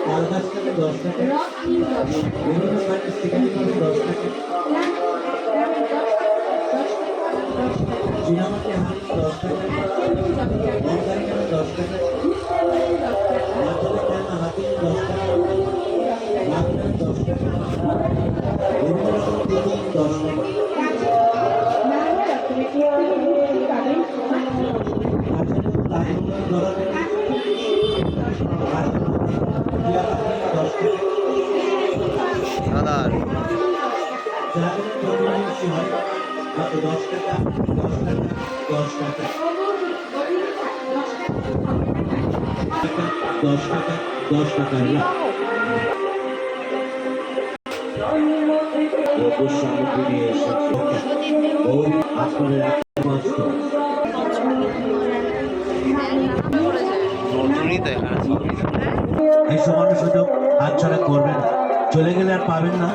তাল গাছ থেকে 10 টাকা, বিভিন্ন কাঠের শিকারি করে 10 টাকা, চীনামাটি হাঁড়ি 10 টাকা, লঙ্কারি কেনা 10 টাকা, মাথায় কেনা হাতি 10 টাকা, মাথায় 10 টাকা, বিভিন্ন রকম পুতুল 10 টাকা, দাদার মাত্র 10 টাকা, 10 টাকা, 10 টাকা, 10 টাকা, 10 টাকা। সামগ্রী নিয়ে এসেছে আপনাদের একমাত্র এই সমান সুযোগ হাতছাড়া করবেন, চলে গেলে আর পাবেন না।